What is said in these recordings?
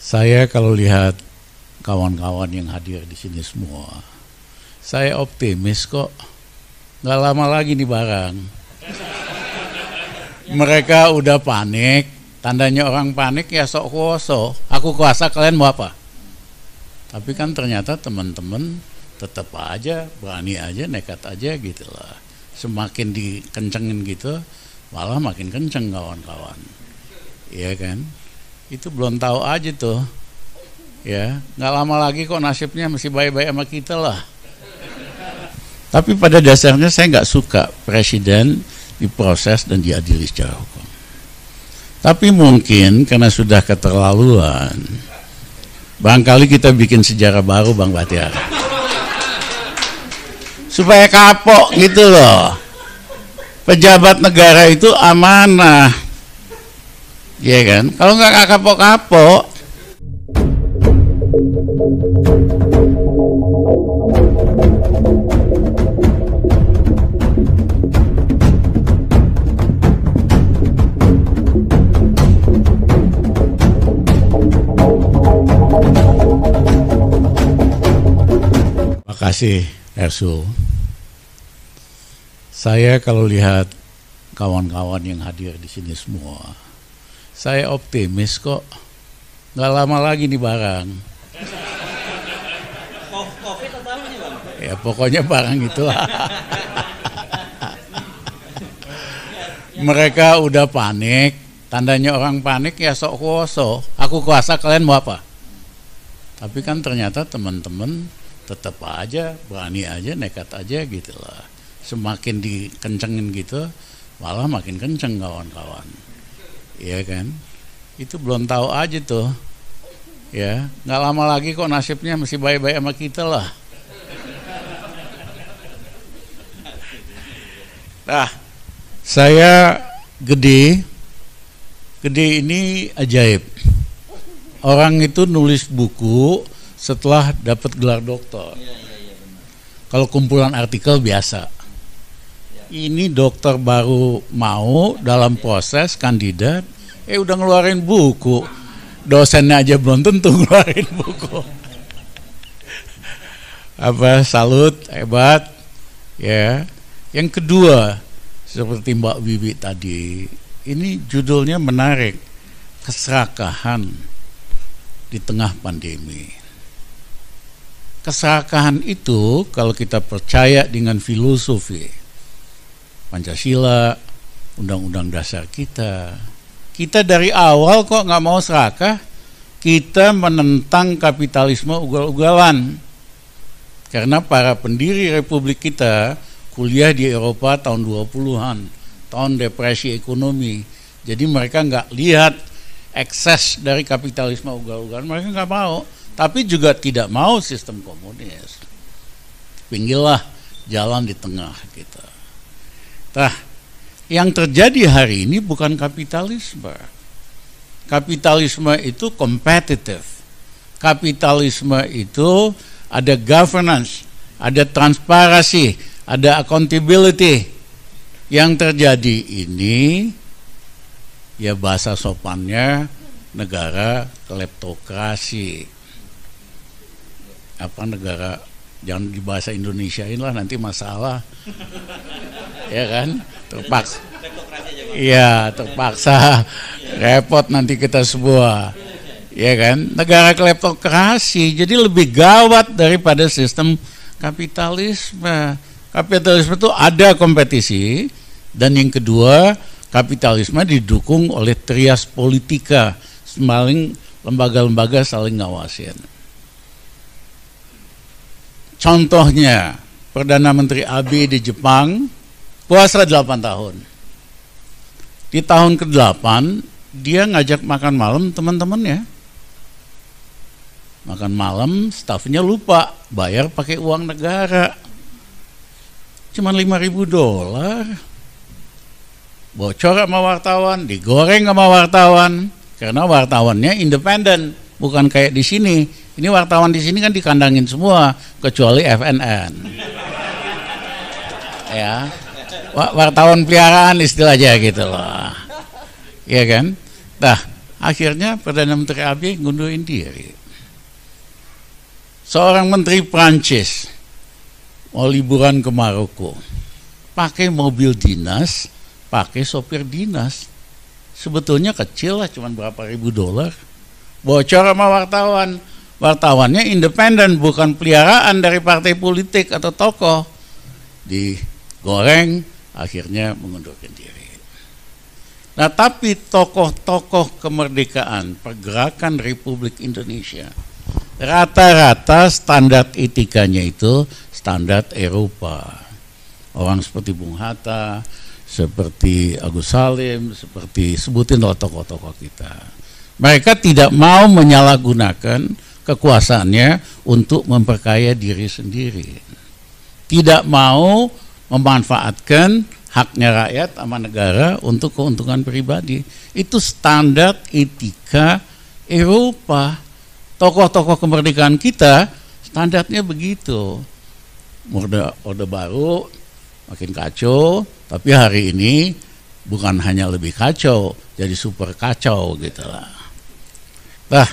Saya kalau lihat kawan-kawan yang hadir di sini semua, saya optimis kok. Nggak lama lagi nih barang. Mereka udah panik, tandanya orang panik ya sok kuoso. Aku kuasa, kalian mau apa? Tapi kan ternyata teman-teman tetap aja, berani aja, nekat aja gitu lah. Semakin dikencengin gitu, malah makin kenceng kawan-kawan. Iya kan? Itu belum tahu aja tuh. Ya, nggak lama lagi kok nasibnya masih baik-baik sama kita lah. Tapi pada dasarnya saya nggak suka presiden diproses dan diadili secara hukum. Tapi mungkin karena sudah keterlaluan, barangkali kita bikin sejarah baru, Bang Bahtiar. Supaya kapok gitu loh. Pejabat negara itu amanah. Iya kan? Kalau nggak kapok-kapok. Makasih, Ersul. Saya kalau lihat kawan-kawan yang hadir di sini semua, saya optimis kok. Nggak lama lagi nih barang. Covid atau apa nih, Bang? Ya pokoknya barang itulah. Mereka udah panik, tandanya orang panik ya sok kuoso. Aku kuasa, kalian mau apa? Tapi kan ternyata teman-teman tetap aja, berani aja, nekat aja gitu lah. Semakin dikencengin gitu, malah makin kenceng kawan-kawan. Iya kan? Itu belum tahu aja tuh. Ya, nggak lama lagi kok nasibnya masih baik-baik sama kita lah. Nah, saya gede ini ajaib. Orang itu nulis buku setelah dapat gelar doktor. Kalau kumpulan artikel biasa. Ini dokter baru mau dalam proses kandidat, udah ngeluarin buku. Dosennya aja belum tentu ngeluarin buku. Apa, salut, hebat. Ya. Yang kedua, seperti Mbak Wiwi tadi, ini judulnya menarik, keserakahan di tengah pandemi. Keserakahan itu kalau kita percaya dengan filosofi Pancasila, Undang-Undang Dasar kita dari awal kok nggak mau serakah. Kita menentang kapitalisme ugal-ugalan. Karena para pendiri Republik kita kuliah di Eropa tahun 20-an, tahun depresi ekonomi. Jadi mereka nggak lihat ekses dari kapitalisme ugal-ugalan, mereka nggak mau. Tapi juga tidak mau sistem komunis. Pinggirlah jalan di tengah kita. Nah, yang terjadi hari ini bukan kapitalisme. Kapitalisme itu kompetitif. Kapitalisme itu ada governance, ada transparansi, ada accountability. Yang terjadi ini, ya bahasa sopannya negara kleptokrasi. Apa negara, jangan di bahasa Indonesiain lah, nanti masalah. Ya kan, terpaksa. Iya, terpaksa. Repot nanti kita semua. Ya kan, negara kleptokrasi, jadi lebih gawat daripada sistem kapitalisme. Kapitalisme itu ada kompetisi, dan yang kedua, kapitalisme didukung oleh trias politika, saling lembaga-lembaga saling ngawasin. Contohnya, Perdana Menteri Abe di Jepang puasa 8 tahun. Di tahun ke-8 dia ngajak makan malam teman-temannya. Makan malam, stafnya lupa bayar pakai uang negara. Cuman $5.000. Bocor sama wartawan, digoreng sama wartawan, karena wartawannya independen, bukan kayak di sini. Ini wartawan di sini kan dikandangin semua kecuali FNN. Ya. Wartawan peliharaan istilahnya gitu loh. Iya kan? Nah, Akhirnya Perdana Menteri Abiy ngundurin diri. Seorang menteri Prancis mau liburan ke Maroko, pakai mobil dinas, pakai sopir dinas. Sebetulnya kecil lah, cuma berapa ribu dolar. Bocor sama wartawan. Wartawannya independen, bukan peliharaan dari partai politik atau tokoh. Digoreng, akhirnya mengundurkan diri. Nah, tapi tokoh-tokoh kemerdekaan, pergerakan Republik Indonesia, rata-rata standar etikanya itu standar Eropa. Orang seperti Bung Hatta, seperti Agus Salim, seperti sebutin tokoh-tokoh kita. Mereka tidak mau menyalahgunakan kekuasaannya untuk memperkaya diri sendiri. Tidak mau memanfaatkan haknya rakyat sama negara untuk keuntungan pribadi. Itu standar etika Eropa. Tokoh-tokoh kemerdekaan kita standarnya begitu. Orde Baru makin kacau, tapi hari ini bukan hanya lebih kacau, jadi super kacau gitu lah. Nah,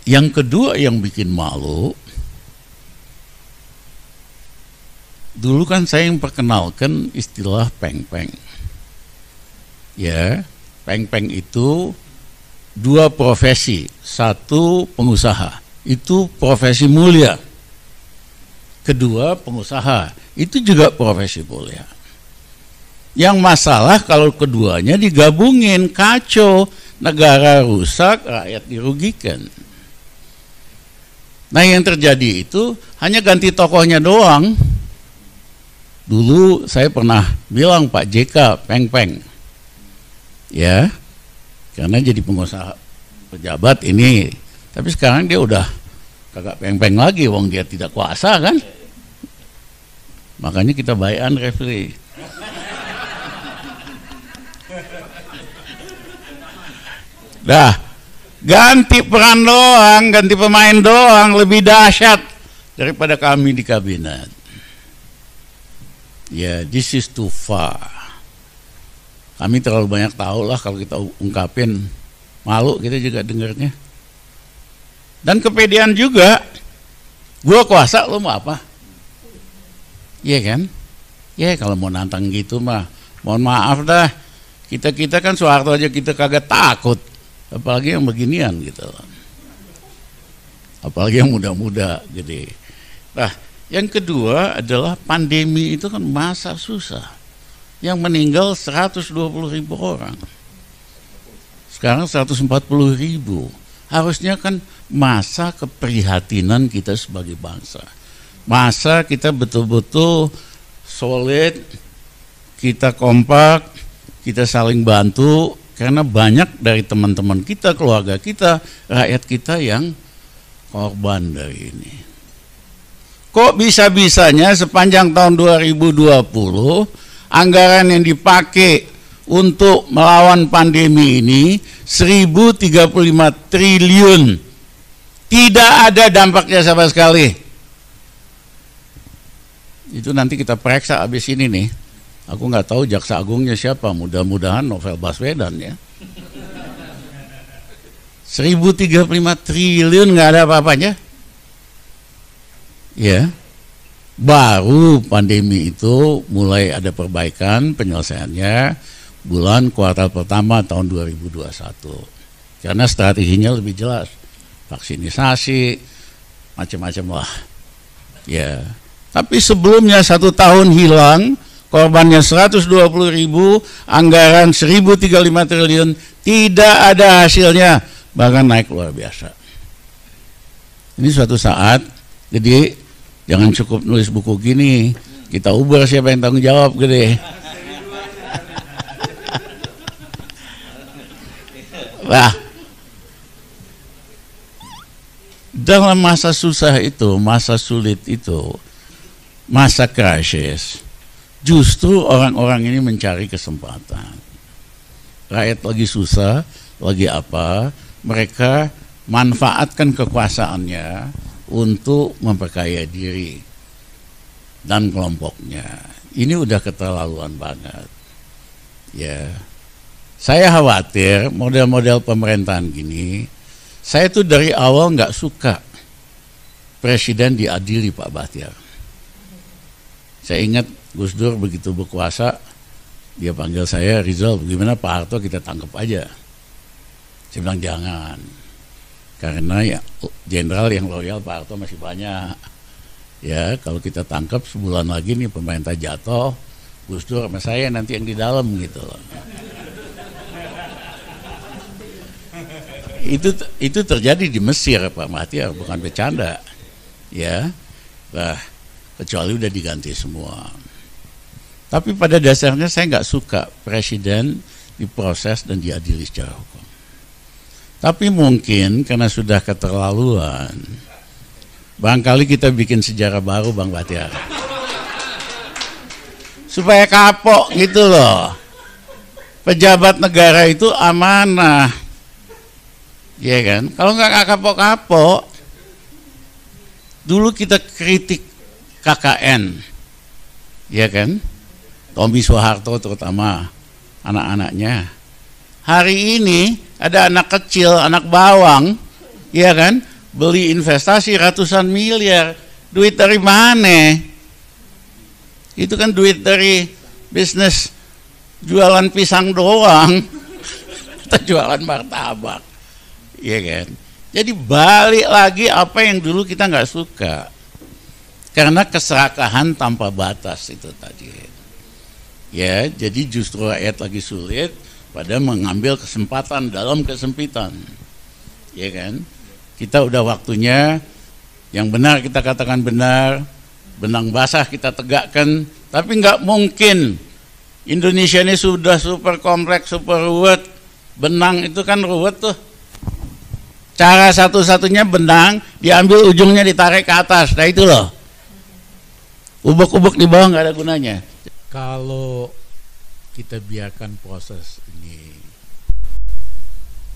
yang kedua yang bikin malu, dulu kan saya yang perkenalkan istilah peng-peng. Ya, peng-peng itu dua profesi, satu pengusaha, itu profesi mulia. Kedua pengusaha, itu juga profesi mulia. Yang masalah kalau keduanya digabungin, kacau, negara rusak, rakyat dirugikan. Nah, yang terjadi itu hanya ganti tokohnya doang. Dulu saya pernah bilang Pak JK peng-peng, ya, karena jadi pengusaha pejabat ini. Tapi sekarang dia udah kagak peng-peng lagi, wong dia tidak kuasa kan. Makanya kita bayan referee. Dah, ganti peran doang, ganti pemain doang, lebih dahsyat daripada kami di kabinet. Ya, this is too far. Kami terlalu banyak tahu lah, kalau kita ungkapin malu kita juga dengarnya. Dan kepedean juga, gua kuasa lo mau apa? Iya kan? Ya kalau mau nantang gitu mah, mohon maaf dah. Kita kan Soeharto aja kita kagak takut. Apalagi yang beginian gitu, apalagi yang muda-muda gede. Nah, yang kedua adalah pandemi itu kan masa susah, yang meninggal 120.000 orang, sekarang 140.000. Harusnya kan masa keprihatinan kita sebagai bangsa, masa kita betul-betul solid, kita kompak, kita saling bantu. Karena banyak dari teman-teman kita, keluarga kita, rakyat kita yang korban dari ini. Kok bisa-bisanya sepanjang tahun 2020 anggaran yang dipakai untuk melawan pandemi ini 1.035 triliun, tidak ada dampaknya sama sekali. Itu nanti kita periksa abis ini nih. Aku nggak tahu jaksa agungnya siapa, mudah-mudahan Novel Baswedan ya. 1.035 triliun nggak ada apa-apanya. Ya, baru pandemi itu mulai ada perbaikan penyelesaiannya bulan kuartal pertama tahun 2021. Karena strateginya lebih jelas, vaksinisasi, macam-macam lah. Ya, tapi sebelumnya 1 tahun hilang. Korbannya 120.000, anggaran 1.035 triliun, tidak ada hasilnya, bahkan naik luar biasa. Ini suatu saat, jadi jangan cukup nulis buku gini, kita ubah siapa yang tanggung jawab, gede. Nah, dalam masa susah itu, masa sulit itu, masa krisis, justru orang-orang ini mencari kesempatan. Rakyat lagi susah, lagi apa, mereka manfaatkan kekuasaannya untuk memperkaya diri dan kelompoknya. Ini udah keterlaluan banget. Ya, Saya khawatir model-model pemerintahan gini, saya tuh dari awal nggak suka presiden diadili Pak Bahtiar. Saya ingat Gus Dur begitu berkuasa, dia panggil saya, Rizal, bagaimana Pak Harto kita tangkap aja. Saya bilang jangan, karena ya jenderal yang loyal Pak Harto masih banyak. Ya kalau kita tangkap sebulan lagi nih pemerintah jatuh, Gus Dur sama saya nanti yang di dalam gitu loh. Itu terjadi di Mesir Pak Bahtiar, bukan bercanda. Ya, nah, kecuali udah diganti semua. Tapi pada dasarnya saya nggak suka presiden diproses dan diadili secara hukum. Tapi mungkin karena sudah keterlaluan, barangkali kita bikin sejarah baru Bang Bahtiar. Supaya kapok gitu loh. Pejabat negara itu amanah. Ya kan? Kalau nggak kapok-kapok, dulu kita kritik KKN, ya kan? Tommy Soeharto terutama anak-anaknya. Hari ini ada anak kecil, anak bawang, ya kan? Beli investasi ratusan miliar, duit dari mana? Itu kan duit dari bisnis jualan pisang doang, atau jualan martabak. Iya kan? Jadi balik lagi apa yang dulu kita nggak suka, karena keserakahan tanpa batas itu tadi. Ya, jadi justru rakyat lagi sulit pada mengambil kesempatan dalam kesempitan. Ya kan? Kita udah waktunya yang benar kita katakan benar, benang basah kita tegakkan, tapi nggak mungkin. Indonesia ini sudah super kompleks, super ruwet. Benang itu kan ruwet tuh. Cara satu-satunya benang diambil ujungnya ditarik ke atas, nah itu loh. Ubek-ubek di bawah nggak ada gunanya. Kalau kita biarkan proses ini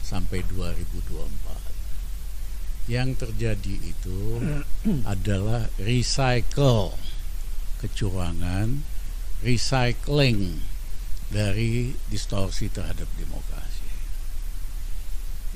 sampai 2024, yang terjadi itu adalah recycle kecurangan, recycling dari distorsi terhadap demokrasi.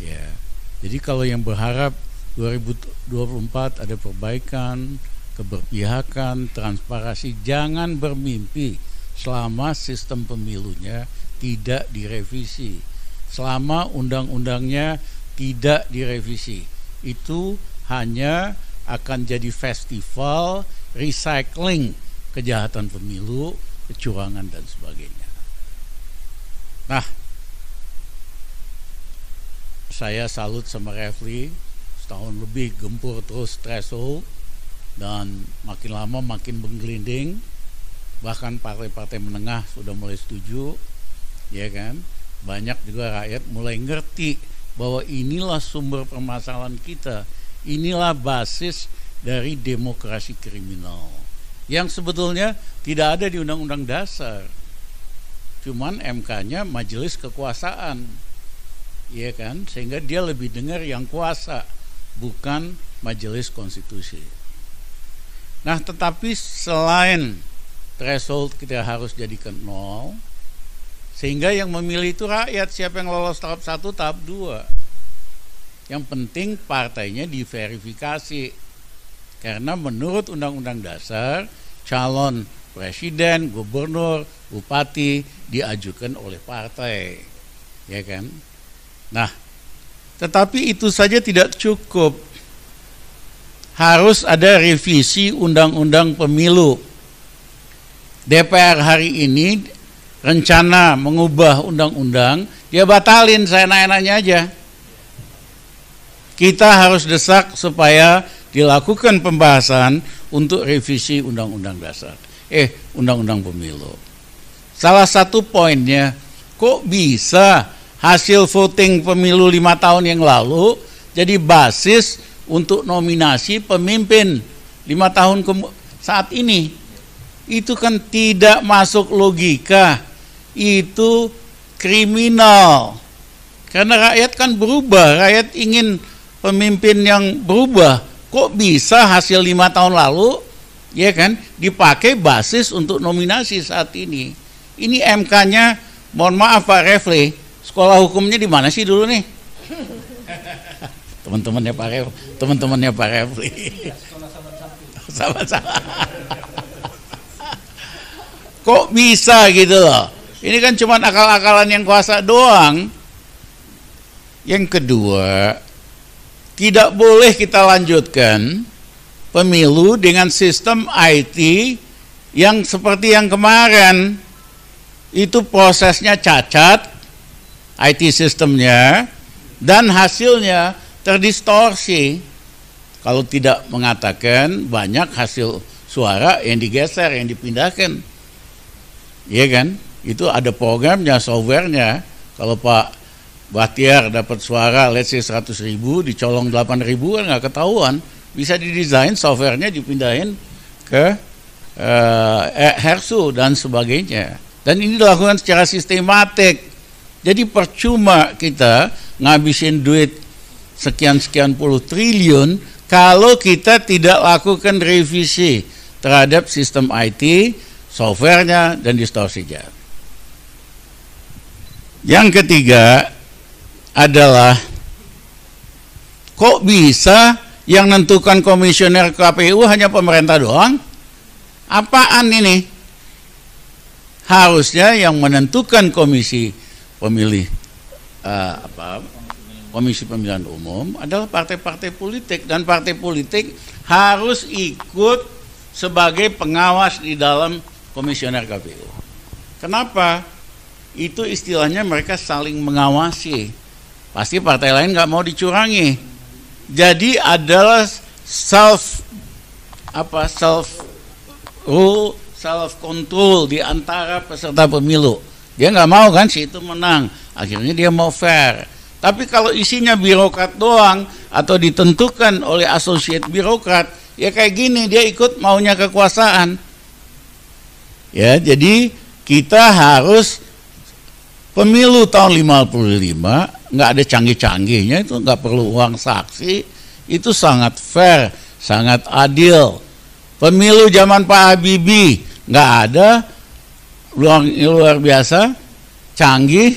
Ya. Jadi kalau yang berharap 2024 ada perbaikan, keberpihakan, transparansi, jangan bermimpi selama sistem pemilunya tidak direvisi, selama undang-undangnya tidak direvisi. Itu hanya akan jadi festival recycling kejahatan pemilu, kecurangan dan sebagainya. Nah, saya salut sama Refli, setahun lebih gempur terus threshold, dan makin lama makin menggelinding. Bahkan partai-partai menengah sudah mulai setuju, ya kan? Banyak juga rakyat mulai ngerti bahwa inilah sumber permasalahan kita, inilah basis dari demokrasi kriminal yang sebetulnya tidak ada di Undang-Undang Dasar, cuman MK-nya Majelis Kekuasaan, ya kan? Sehingga dia lebih dengar yang kuasa, bukan Majelis Konstitusi. Nah, tetapi selain threshold kita harus jadikan 0, sehingga yang memilih itu rakyat, siapa yang lolos tahap 1, tahap 2. Yang penting partainya diverifikasi, karena menurut Undang-Undang Dasar calon presiden, gubernur, bupati diajukan oleh partai, ya kan? Nah, tetapi itu saja tidak cukup. Harus ada revisi Undang-Undang Pemilu. DPR hari ini rencana mengubah undang-undang, dia batalin, saya nanya-nanya aja. Kita harus desak supaya dilakukan pembahasan untuk revisi Undang-Undang Dasar. Undang-Undang Pemilu. Salah satu poinnya, kok bisa hasil voting pemilu 5 tahun yang lalu jadi basis untuk nominasi pemimpin 5 tahun saat ini? Itu kan tidak masuk logika, itu kriminal. Karena rakyat kan berubah, rakyat ingin pemimpin yang berubah. Kok bisa hasil 5 tahun lalu, ya kan, dipakai basis untuk nominasi saat ini? Ini MK-nya, mohon maaf Pak Refli, Sekolah hukumnya di mana sih dulu nih? Teman-temannya Pak Refli. Sama-sama. Kok bisa gitu loh? Ini kan cuma akal-akalan yang kuasa doang. Yang kedua, tidak boleh kita lanjutkan pemilu dengan sistem IT yang seperti yang kemarin. Itu prosesnya cacat, IT sistemnya, dan hasilnya terdistorsi. Kalau tidak mengatakan banyak hasil suara yang digeser, yang dipindahkan. Iya kan? Itu ada programnya, softwarenya. Kalau Pak Bahtiar dapat suara let's say 100.000, dicolong 8.000 kan nggak ketahuan. Bisa didesain softwarenya, dipindahin ke Hersu dan sebagainya. Dan ini dilakukan secara sistematik. Jadi percuma kita ngabisin duit sekian-sekian puluh triliun kalau kita tidak lakukan revisi terhadap sistem IT, softwarenya, dan distorsinya. Yang ketiga adalah kok bisa yang menentukan komisioner KPU hanya pemerintah doang? Apaan ini? Harusnya yang menentukan komisi Komisi Pemilihan Umum adalah partai-partai politik, dan partai politik harus ikut sebagai pengawas di dalam komisioner KPU. Kenapa? Itu istilahnya mereka saling mengawasi. Pasti partai lain nggak mau dicurangi. Jadi adalah self rule, self control di antara peserta pemilu. Dia nggak mau kan si itu menang. Akhirnya dia mau fair. Tapi kalau isinya birokrat doang atau ditentukan oleh associate birokrat, ya kayak gini, dia ikut maunya kekuasaan. Ya, jadi kita harus pemilu tahun 55 nggak ada canggih-canggihnya, itu nggak perlu uang saksi, itu sangat fair, sangat adil. Pemilu zaman Pak Habibie nggak ada luar biasa, canggih,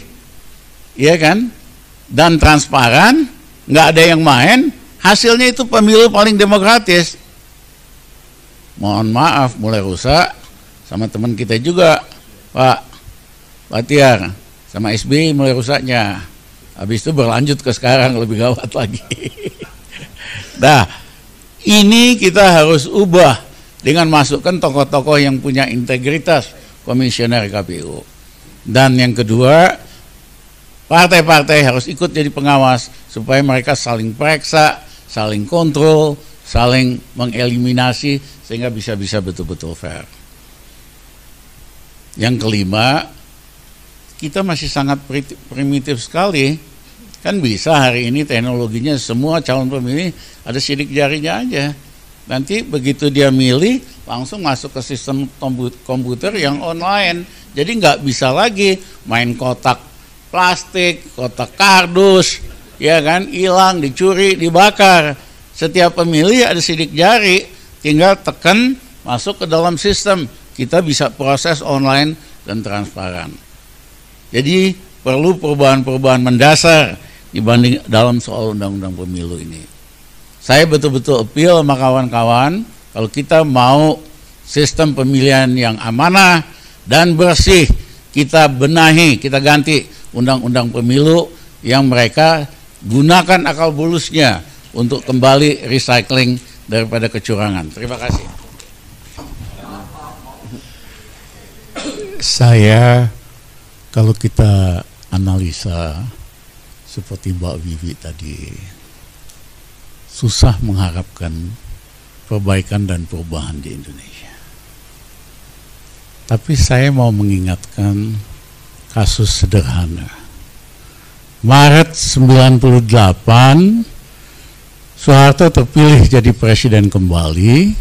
ya kan? Dan transparan, nggak ada yang main, hasilnya itu pemilu paling demokratis. Mohon maaf, mulai rusak sama teman kita juga, Pak Bahtiar, sama SBY mulai rusaknya. Habis itu berlanjut ke sekarang lebih gawat lagi. Nah, ini kita harus ubah dengan masukkan tokoh-tokoh yang punya integritas komisioner KPU. Dan yang kedua, partai-partai harus ikut jadi pengawas supaya mereka saling periksa, saling kontrol, saling mengeliminasi sehingga bisa betul-betul fair. Yang kelima, kita masih sangat primitif sekali. Kan bisa hari ini teknologinya semua calon pemilih ada sidik jarinya aja. Nanti begitu dia milih langsung masuk ke sistem komputer yang online. Jadi nggak bisa lagi main kotak plastik, kotak kardus, ya kan, hilang, dicuri, dibakar. Setiap pemilih ada sidik jari, tinggal tekan masuk ke dalam sistem. Kita bisa proses online dan transparan. Jadi perlu perubahan-perubahan mendasar dibanding dalam soal undang-undang pemilu ini. Saya betul-betul appeal sama kawan-kawan, kalau kita mau sistem pemilihan yang amanah dan bersih, kita benahi, kita ganti undang-undang pemilu yang mereka gunakan akal bulusnya untuk kembali recycling daripada kecurangan. Terima kasih. Saya, kalau kita analisa seperti Mbak Wiwi tadi, susah mengharapkan perbaikan dan perubahan di Indonesia. Tapi saya mau mengingatkan kasus sederhana. Maret 98, Soeharto terpilih jadi presiden kembali.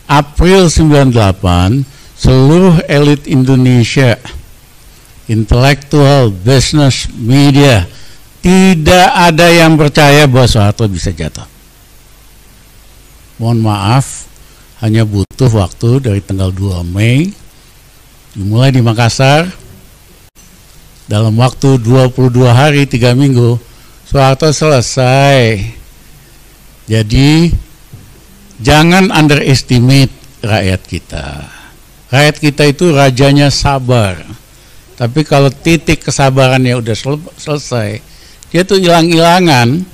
April 98, seluruh elit Indonesia, intelektual, business, media, tidak ada yang percaya bahwa Soeharto bisa jatuh. Mohon maaf, hanya butuh waktu dari tanggal 2 Mei, dimulai di Makassar, dalam waktu 22 hari 3 minggu Soeharto selesai. Jadi jangan underestimate rakyat kita. Rakyat kita itu rajanya sabar. Tapi kalau titik kesabarannya udah selesai, dia tuh hilang-hilangan.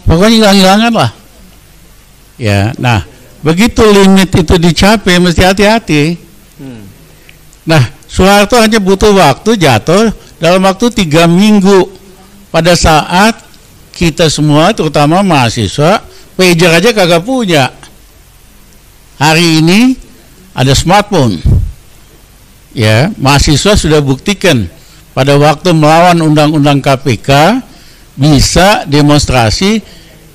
Pokoknya hilang-hilangan lah. Ya, nah begitu limit itu dicapai mesti hati-hati. Nah, Soeharto hanya butuh waktu jatuh dalam waktu 3 minggu. Pada saat kita semua, terutama mahasiswa, pager aja kagak punya. Hari ini ada smartphone. Ya, mahasiswa sudah buktikan pada waktu melawan undang-undang KPK bisa demonstrasi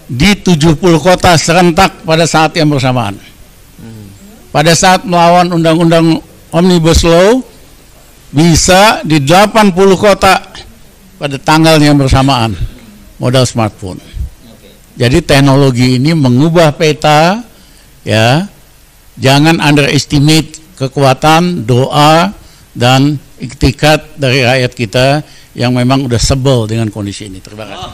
di 70 kota serentak pada saat yang bersamaan. Pada saat melawan undang-undang Omnibus Law bisa di 80 kota pada tanggal yang bersamaan, modal smartphone. Jadi teknologi ini mengubah peta, ya. Jangan underestimate kekuatan doa dan iktikat dari rakyat kita yang memang udah sebel dengan kondisi ini. Terima kasih.